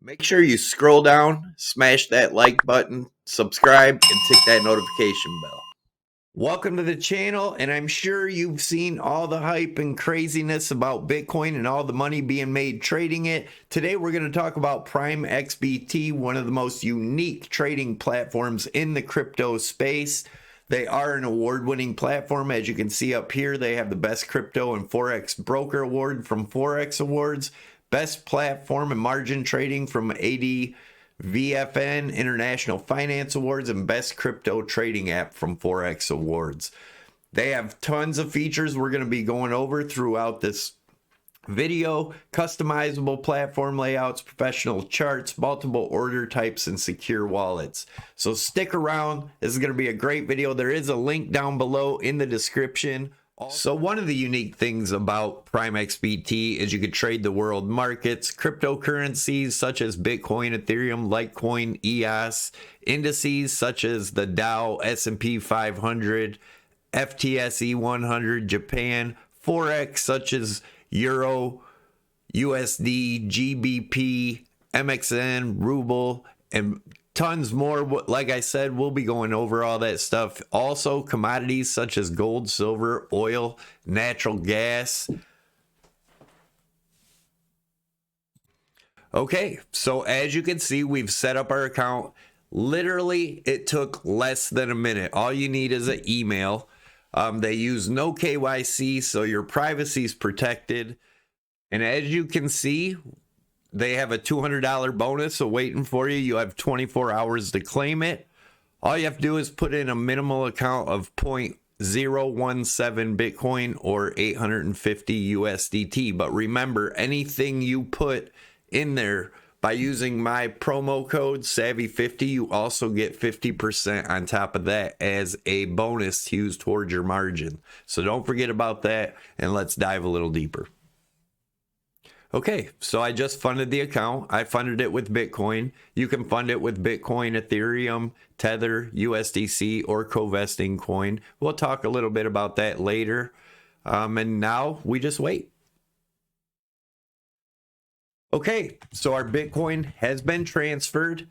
Make sure you scroll down, smash that like button, subscribe, and tick that notification bell. Welcome to the channel, and I'm sure you've seen all the hype and craziness about Bitcoin and all the money being made trading it. Today we're going to talk about Prime XBT, one of the most unique trading platforms in the crypto space. They are an award-winning platform. As you can see up here, they have the Best Crypto and Forex Broker Award from Forex Awards, Best Platform and Margin Trading from VFN International Finance Awards, and Best Crypto Trading App from Forex Awards. They have tons of features we're going to be going over throughout this video: customizable platform layouts, professional charts, multiple order types, and secure wallets. So stick around. This is going to be a great video. There is a link down below in the description. So one of the unique things about Prime XBT is you could trade the world markets, cryptocurrencies such as Bitcoin, Ethereum, Litecoin, EOS, indices such as the Dow, S&P 500, FTSE 100, Japan, Forex such as Euro, USD, GBP, MXN, Ruble, and tons more. Like I said, we'll be going over all that stuff. Also, commodities such as gold, silver, oil, natural gas. Okay, so as you can see, we've set up our account. Literally, it took less than a minute. All you need is an email. They use no KYC, so your privacy is protected. And as you can see, they have a $200 bonus awaiting for you. You have 24 hours to claim it. All you have to do is put in a minimal account of 0.017 Bitcoin or 850 USDT. But remember, anything you put in there by using my promo code Savy50, you also get 50% on top of that as a bonus to use towards your margin. So don't forget about that, and let's dive a little deeper. Okay, so I just funded the account. I funded it with Bitcoin. You can fund it with Bitcoin, Ethereum, Tether, USDC, or co-vesting coin. We'll talk a little bit about that later. And now we just wait. Okay, so our Bitcoin has been transferred.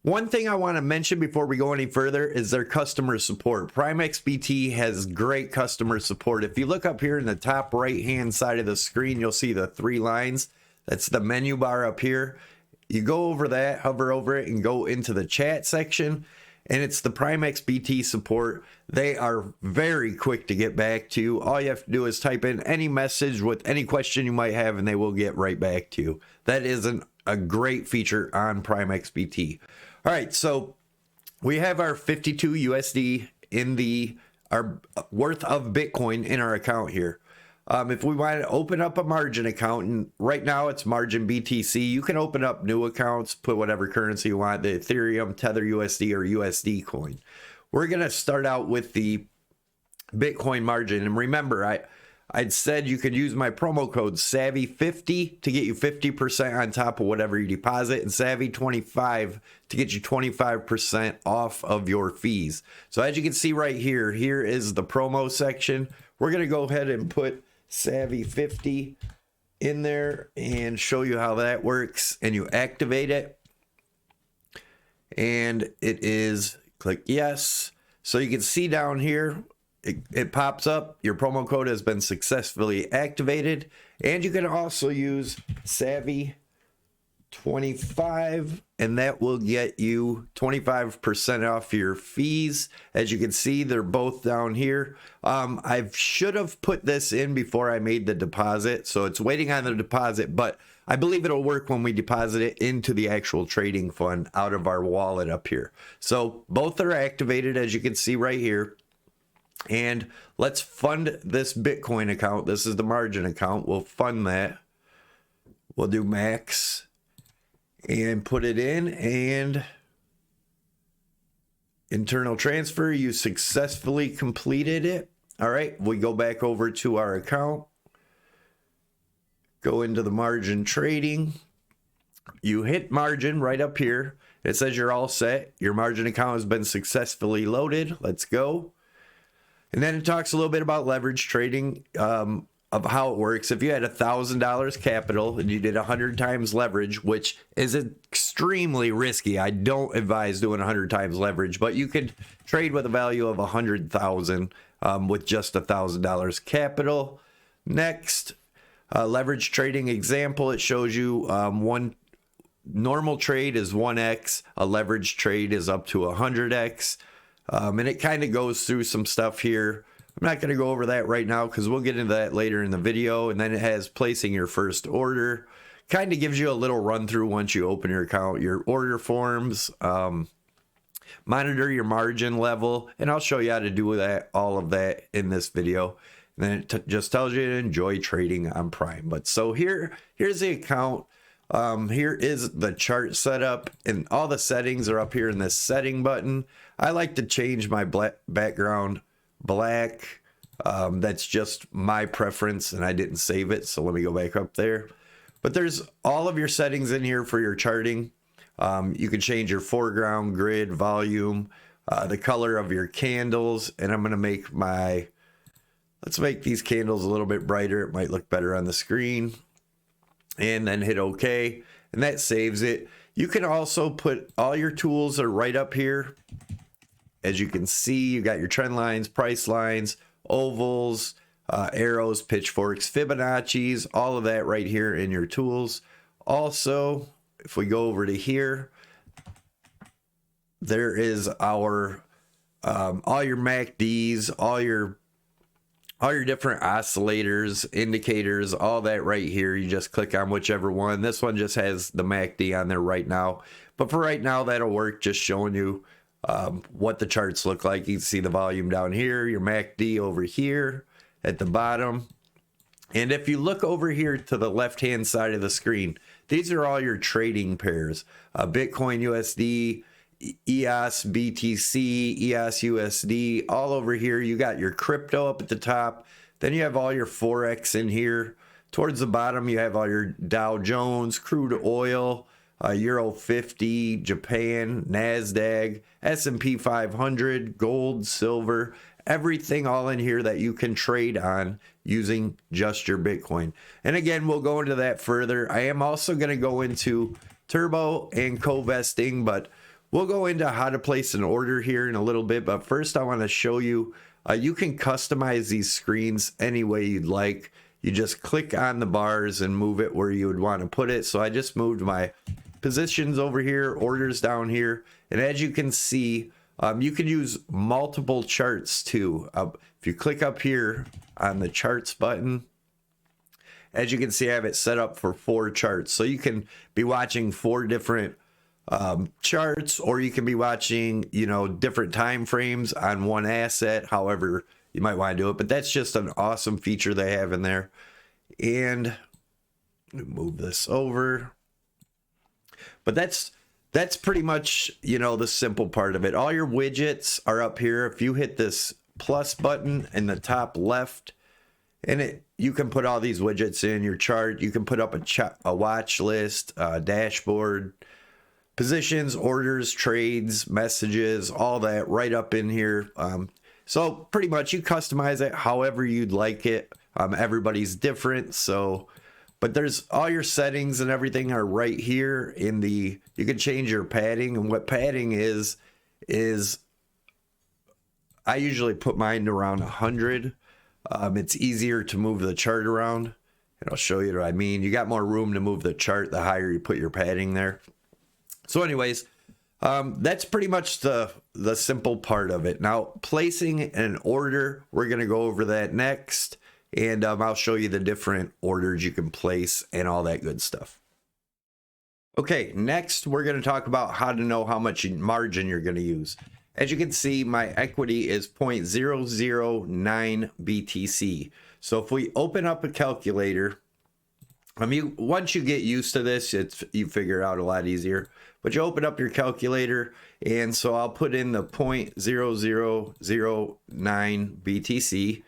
One thing I want to mention before we go any further is their customer support. Prime XBT has great customer support. If you look up here in the top right hand side of the screen, you'll see the 3 lines. That's the menu bar up here. You go over that, hover over it, and go into the chat section, and it's the Prime XBT support. They are very quick to get back to. All you have to do is type in any message with any question you might have, and they will get right back to you. That is a great feature on Prime XBT. All right, so we have our 52 USD in our worth of Bitcoin in our account here. If we want to open up a margin account, and right now it's margin BTC, you can open up new accounts, put whatever currency you want, the Ethereum, Tether USD, or USD coin. We're going to start out with the Bitcoin margin. And remember, I'd said you could use my promo code Savy50 to get you 50% on top of whatever you deposit, and Savy25 to get you 25% off of your fees. So as you can see right here, here is the promo section. We're going to go ahead and put Savy50 in there and show you how that works. And you activate it, and it is click yes. So you can see down here, it pops up. Your promo code has been successfully activated. And you can also use Savy25, and that will get you 25% off your fees. As you can see, they're both down here. I should have put this in before I made the deposit, so it's waiting on the deposit, but I believe it'll work when we deposit it into the actual trading fund out of our wallet up here. So both are activated, as you can see right here. And let's fund this Bitcoin account. This is the margin account. We'll fund that. We'll do max and put it in, and internal transfer. You successfully completed it. All right, we go back over to our account. Go into the margin trading. You hit margin right up here. It says you're all set. Your margin account has been successfully loaded. Let's go. And then it talks a little bit about leverage trading. of how it works. If you had $1,000 capital and you did 100 times leverage, which is extremely risky, I don't advise doing 100 times leverage, but you could trade with a value of 100,000 with just $1,000 capital. Next, leverage trading example. It shows you one normal trade is 1x, a leverage trade is up to 100x, and it kind of goes through some stuff here. I'm not going to go over that right now because we'll get into that later in the video. And then it has placing your first order. Kind of gives you a little run through once you open your account, your order forms, monitor your margin level, and I'll show you how to do that, all of that in this video. And then it just tells you to enjoy trading on Prime. But so here's the account. Here is the chart setup, and all the settings are up here in this setting button. I like to change my background black. That's just my preference, and I didn't save it, so let me go back up there. But there's all of your settings in here for your charting. You can change your foreground, grid, volume, the color of your candles, and I'm going to make let's make these candles a little bit brighter. It might look better on the screen. And then hit OK, and that saves it. You can also put all your tools are right up here. As you can see, you got your trend lines, price lines, ovals, arrows, pitchforks, Fibonacci's, all of that right here in your tools. Also, if we go over to here, there is our all your MACDs, all your different oscillators, indicators, all that right here. You just click on whichever one. This one just has the MACD on there right now. But for right now, that'll work, just showing you what the charts look like. You can see the volume down here, your MACD over here at the bottom. And if you look over here to the left-hand side of the screen, these are all your trading pairs. Bitcoin USD, EOS BTC, EOS USD, all over here. You got your crypto up at the top. Then you have all your Forex in here. Towards the bottom, you have all your Dow Jones, crude oil, Euro 50, Japan, NASDAQ, S&P 500, gold, silver, everything all in here that you can trade on using just your Bitcoin. And again, we'll go into that further. I am also going to go into turbo and co-vesting, but we'll go into how to place an order here in a little bit. But first, I want to show you, you can customize these screens any way you'd like. You just click on the bars and move it where you would want to put it. So I just moved my positions over here, orders down here. And as you can see, you can use multiple charts too. If you click up here on the charts button, as you can see, I have it set up for 4 charts. So you can be watching 4 different charts, or you can be watching, different time frames on one asset, however you might want to do it. But that's just an awesome feature they have in there. And move this over. But that's pretty much, the simple part of it. All your widgets are up here. If you hit this plus button in the top left, and you can put all these widgets in your chart. You can put up a watch list, dashboard, positions, orders, trades, messages, all that right up in here. So pretty much you customize it however you'd like it. Everybody's different. But there's all your settings and everything are right here in you can change your padding. And what padding is I usually put mine around 100. It's easier to move the chart around. And I'll show you what I mean. You got more room to move the chart the higher you put your padding there. So anyways, that's pretty much the simple part of it. Now, placing an order, we're going to go over that next. And I'll show you the different orders you can place and all that good stuff. Okay, next we're going to talk about how to know how much margin you're going to use. As you can see, my equity is 0.009 BTC. So if we open up a calculator, once you get used to this, you figure it out a lot easier. But you open up your calculator, and so I'll put in the 0.0009 BTC.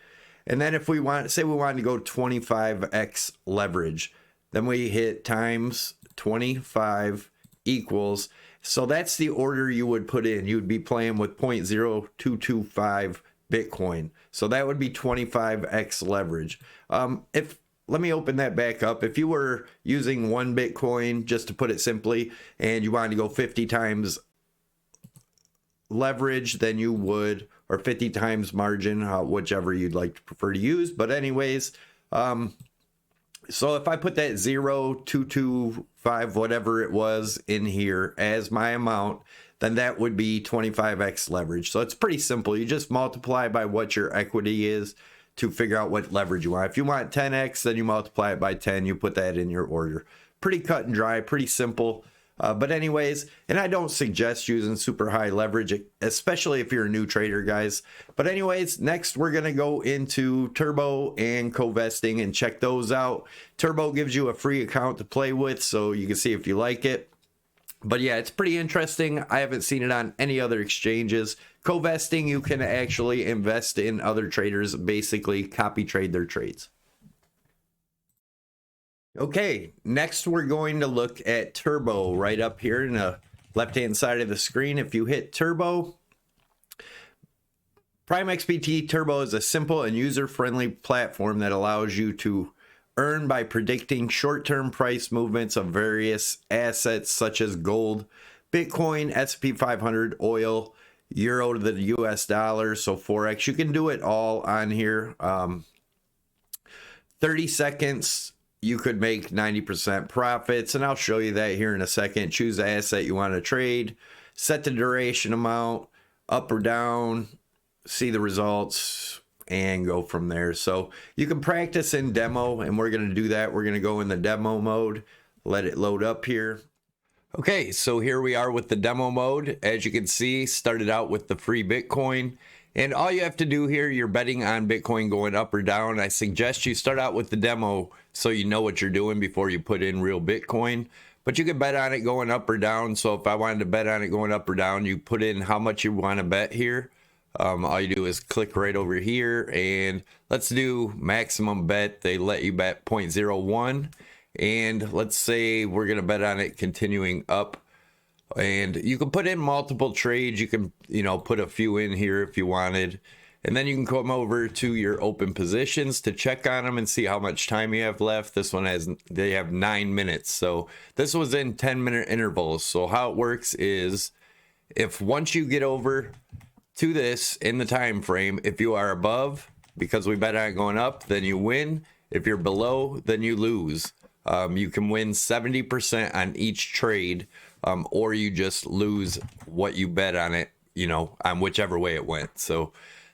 And then if we want, say we wanted to go 25x leverage, then we hit times 25 equals. So that's the order you would put in. You'd be playing with 0.0225 Bitcoin. So that would be 25x leverage. Let me open that back up. If you were using 1 Bitcoin, just to put it simply, and you wanted to go 50 times leverage, then you would, or 50 times margin, whichever you'd like to prefer to use. But anyways, so if I put that 0.225, whatever it was in here as my amount, then that would be 25x leverage. So it's pretty simple. You just multiply by what your equity is to figure out what leverage you want. If you want 10x, then you multiply it by 10. You put that in your order. Pretty cut and dry, pretty simple. But anyways, and I don't suggest using super high leverage, especially if you're a new trader, guys. But anyways, next we're going to go into Turbo and co-vesting and check those out. Turbo gives you a free account to play with, so you can see if you like it. But yeah, it's pretty interesting. I haven't seen it on any other exchanges. Co-vesting, you can actually invest in other traders, basically copy trade their trades. Okay, next we're going to look at Turbo right up here in the left-hand side of the screen. If you hit Turbo, Prime XBT Turbo is a simple and user-friendly platform that allows you to earn by predicting short-term price movements of various assets such as gold, Bitcoin, S&P 500, oil, euro to the US dollar, so Forex. You can do it all on here. 30 seconds, you could make 90% profits, and I'll show you that here in a second. Choose the asset you want to trade, set the duration amount, up or down, see the results, and go from there. So you can practice in demo, and we're going to do that. We're going to go in the demo mode, let it load up here. Okay, so here we are with the demo mode. As you can see, started out with the free Bitcoin. And all you have to do here, you're betting on Bitcoin going up or down. I suggest you start out with the demo so you know what you're doing before you put in real Bitcoin. But you can bet on it going up or down. So if I wanted to bet on it going up or down, you put in how much you want to bet here. All you do is click right over here, and let's do maximum bet. They let you bet 0.01, and let's say we're going to bet on it continuing up. And you can put in multiple trades. You can, put a few in here if you wanted. And then you can come over to your open positions to check on them and see how much time you have left. This one they have 9 minutes. So this was in 10-minute intervals. So how it works is if once you get over to this in the time frame, if you are above, because we bet on it going up, then you win. If you're below, then you lose. You can win 70% on each trade, or you just lose what you bet on it, on whichever way it went. So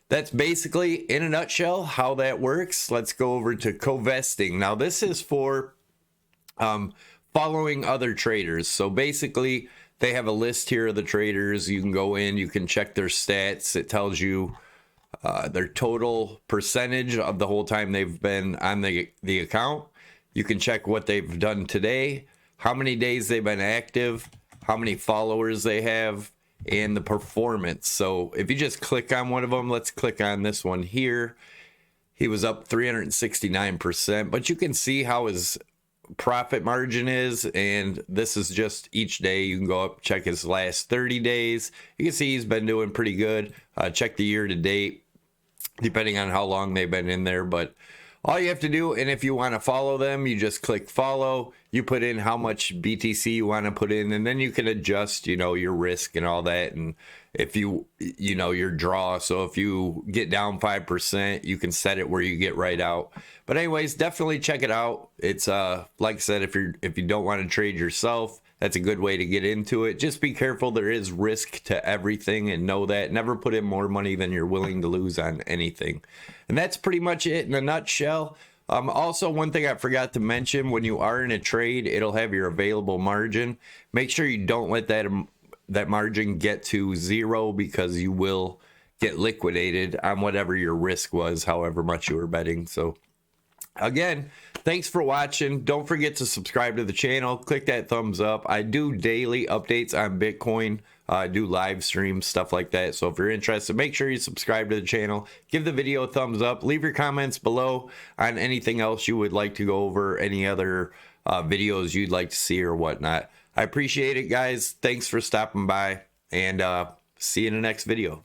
that's basically, in a nutshell, how that works. Let's go over to co-vesting. Now, this is for following other traders. So basically, they have a list here of the traders. You can go in, you can check their stats. It tells you their total percentage of the whole time they've been on the account. You can check what they've done today, how many days they've been active, how many followers they have, and the performance. So if you just click on one of them, let's click on this one here. He was up 369%, but you can see how his profit margin is, and this is just each day. You can go up, check his last 30 days. You can see he's been doing pretty good. Check the year to date, depending on how long they've been in there. But all you have to do, and if you want to follow them, you just click follow. You put in how much BTC you want to put in, and then you can adjust, your risk and all that. And if your draw. So if you get down 5%, you can set it where you get right out. But anyways, definitely check it out. It's like I said, if you don't want to trade yourself, that's a good way to get into it. Just be careful. There is risk to everything, and know that. Never put in more money than you're willing to lose on anything. And that's pretty much it in a nutshell. Also, one thing I forgot to mention, when you are in a trade, it'll have your available margin. Make sure you don't let that margin get to zero, because you will get liquidated on whatever your risk was, however much you were betting. So again, thanks for watching. Don't forget to subscribe to the channel. Click that thumbs up. I do daily updates on Bitcoin. I do live streams, stuff like that. So if you're interested, make sure you subscribe to the channel. Give the video a thumbs up. Leave your comments below on anything else you would like to go over, any other videos you'd like to see or whatnot. I appreciate it, guys. Thanks for stopping by, and see you in the next video.